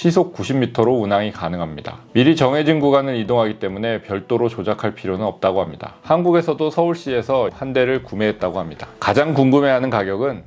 시속 90m로 운항이 가능합니다. 미리 정해진 구간을 이동하기 때문에 별도로 조작할 필요는 없다고 합니다. 한국에서도 서울시에서 한 대를 구매했다고 합니다. 가장 궁금해하는 가격은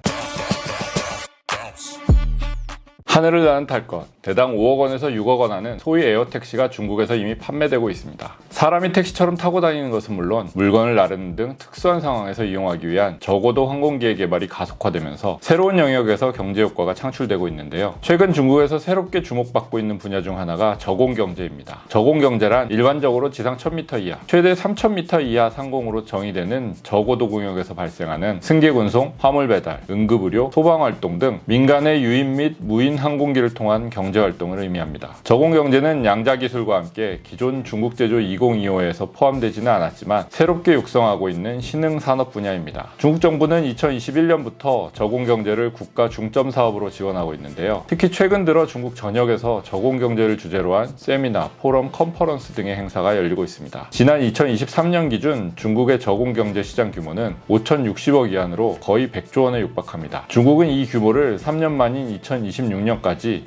하늘을 나는 탈 것, 대당 5억 원에서 6억 원 하는 소위 에어택시가 중국에서 이미 판매되고 있습니다. 사람이 택시처럼 타고 다니는 것은 물론 물건을 나르는 등 특수한 상황에서 이용하기 위한 저고도 항공기의 개발이 가속화되면서 새로운 영역에서 경제 효과가 창출되고 있는데요. 최근 중국에서 새롭게 주목받고 있는 분야 중 하나가 저공경제입니다. 저공경제란 일반적으로 지상 1000m 이하, 최대 3000m 이하 상공으로 정의되는 저고도 공역에서 발생하는 승객운송, 화물 배달, 응급의료, 소방활동 등 민간의 유인 및 무인 항공기를 통한 경제활동을 의미합니다. 저공경제는 양자기술과 함께 기존 중국 제조 2025에서 포함되지는 않았지만 새롭게 육성하고 있는 신흥 산업 분야입니다. 중국 정부는 2021년부터 저공경제를 국가 중점 사업으로 지원하고 있는데요. 특히 최근 들어 중국 전역에서 저공경제를 주제로 한 세미나, 포럼, 컨퍼런스 등의 행사가 열리고 있습니다. 지난 2023년 기준 중국의 저공경제 시장 규모는 5,060억 위안으로 거의 100조 원에 육박합니다. 중국은 이 규모를 3년 만인 2026년까지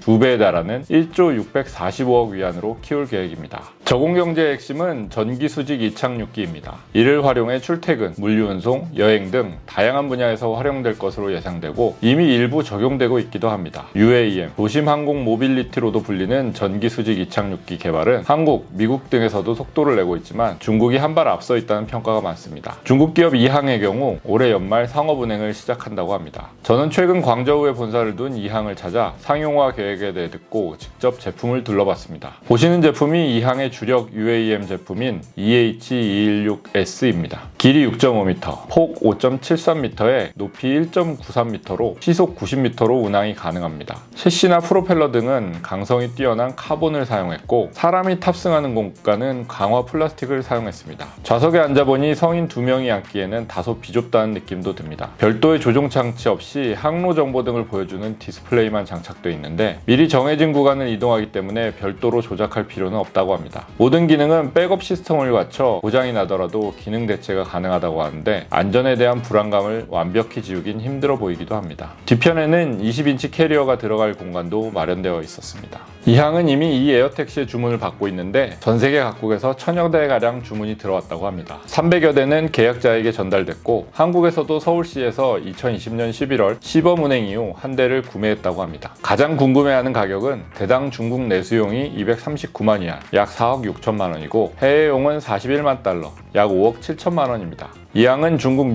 2배에 달하는 1조 645억 위안으로 키울 계획입니다. 저공경제의 핵심은 전기수직 이착륙기입니다. 이를 활용해 출퇴근, 물류운송, 여행 등 다양한 분야에서 활용될 것으로 예상되고 이미 일부 적용되고 있기도 합니다. UAM, 도심항공 모빌리티로도 불리는 전기수직 이착륙기 개발은 한국, 미국 등에서도 속도를 내고 있지만 중국이 한 발 앞서 있다는 평가가 많습니다. 중국 기업 이항의 경우 올해 연말 상업운행을 시작한다고 합니다. 저는 최근 광저우에 본사를 둔 이항을 찾아 상용화 계획에 대해 듣고 직접 제품을 둘러봤습니다. 보시는 제품이 이항의 주력 UAM 제품인 EH216S입니다. 길이 6.5m, 폭 5.73m에 높이 1.93m로 시속 90m로 운항이 가능합니다. 셰시나 프로펠러 등은 강성이 뛰어난 카본을 사용했고 사람이 탑승하는 공간은 강화 플라스틱을 사용했습니다. 좌석에 앉아보니 성인 2명이 앉기에는 다소 비좁다는 느낌도 듭니다. 별도의 조종 장치 없이 항로 정보 등을 보여주는 디스플레이만 장착되어 있는데 미리 정해진 구간을 이동하기 때문에 별도로 조작할 필요는 없다고 합니다. 모든 기능은 백업 시스템을 갖춰 고장이 나더라도 기능 대체가 가능하다고 하는데 안전에 대한 불안감을 완벽히 지우긴 힘들어 보이기도 합니다. 뒤편에는 20인치 캐리어가 들어갈 공간도 마련되어 있었습니다. 이항은 이미 이 에어택시의 주문을 받고 있는데 전세계 각국에서 1000여 대가량 주문이 들어왔다고 합니다. 300여 대는 계약자에게 전달됐고 한국에서도 서울시에서 2020년 11월 시범 운행 이후 한 대를 구매했다고 합니다. 가장 궁금해하는 가격은 대당 중국 내수용이 239만 위안, 약 4억 6천만 원이고 해외용은 41만 달러, 약 5억 7천만 원입니다. 이항은 중국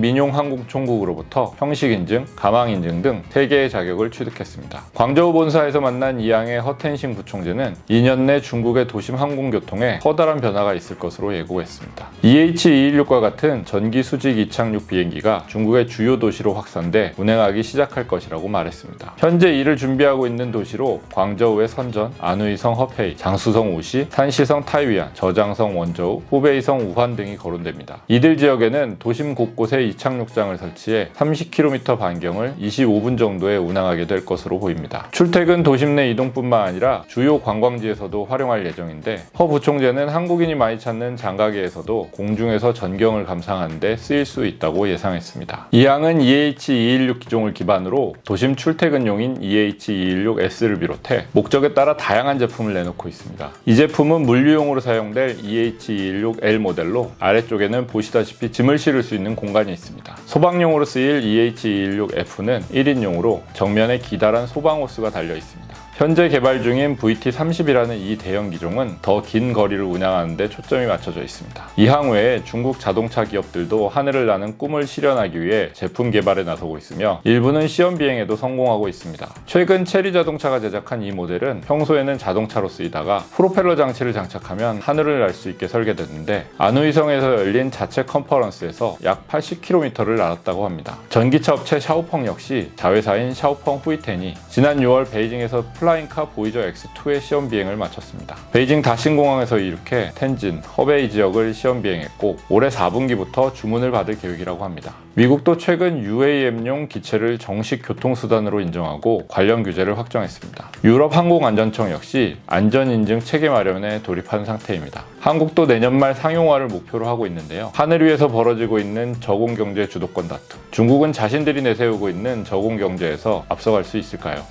민용항공총국으로부터 형식인증, 가망인증 등 3개의 자격을 취득했습니다. 광저우 본사에서 만난 이항의 허텐싱 부총재는 2년 내 중국의 도심 항공교통에 커다란 변화가 있을 것으로 예고했습니다. EH216과 같은 전기 수직 이착륙 비행기가 중국의 주요 도시로 확산돼 운행하기 시작할 것이라고 말했습니다. 현재 이를 준비하고 있는 도시로 광저우의 선전, 안후이성 허페이, 장쑤성 우시, 산시성 타이위안, 저장성 원저우, 후베이성 우환 등이 거론됩니다. 이들 지역에는 도심 곳곳에 이착륙장을 설치해 30km 반경을 25분 정도에 운항하게 될 것으로 보입니다. 출퇴근 도심 내 이동뿐만 아니라 주요 관광지에서도 활용할 예정인데 허 부총재는 한국인이 많이 찾는 장가계에서도 공중에서 전경을 감상하는 데 쓰일 수 있다고 예상했습니다. 이항은 EH216 기종을 기반으로 도심 출퇴근용인 EH216S를 비롯해 목적에 따라 다양한 제품을 내놓고 있습니다. 이 제품은 물류용으로 사용될 EH216L 모델로 아래쪽에는 보시다시피 짐을 실을 수 있는 공간이 있습니다. 소방용으로 쓰일 EH216F는 1인용으로 정면에 기다란 소방호스가 달려 있습니다. 현재 개발 중인 VT30이라는 이 대형 기종은 더 긴 거리를 운항하는 데 초점이 맞춰져 있습니다. 이항 외에 중국 자동차 기업들도 하늘을 나는 꿈을 실현하기 위해 제품 개발에 나서고 있으며 일부는 시험 비행에도 성공하고 있습니다. 최근 체리 자동차가 제작한 이 모델은 평소에는 자동차로 쓰이다가 프로펠러 장치를 장착하면 하늘을 날 수 있게 설계됐는데 안후이성에서 열린 자체 컨퍼런스에서 약 80km를 날았다고 합니다. 전기차 업체 샤오펑 역시 자회사인 샤오펑 후이텐이 지난 6월 베이징에서 플라잉카 보이저 X2의 시험 비행을 마쳤습니다. 베이징 다신공항에서 이륙해 텐진, 허베이 지역을 시험 비행했고 올해 4분기부터 주문을 받을 계획이라고 합니다. 미국도 최근 UAM용 기체를 정식 교통수단으로 인정하고 관련 규제를 확정했습니다. 유럽 항공안전청 역시 안전인증 체계 마련에 돌입한 상태입니다. 한국도 내년 말 상용화를 목표로 하고 있는데요. 하늘 위에서 벌어지고 있는 저공경제 주도권 다툼. 중국은 자신들이 내세우고 있는 저공경제에서 앞서갈 수 있을까요?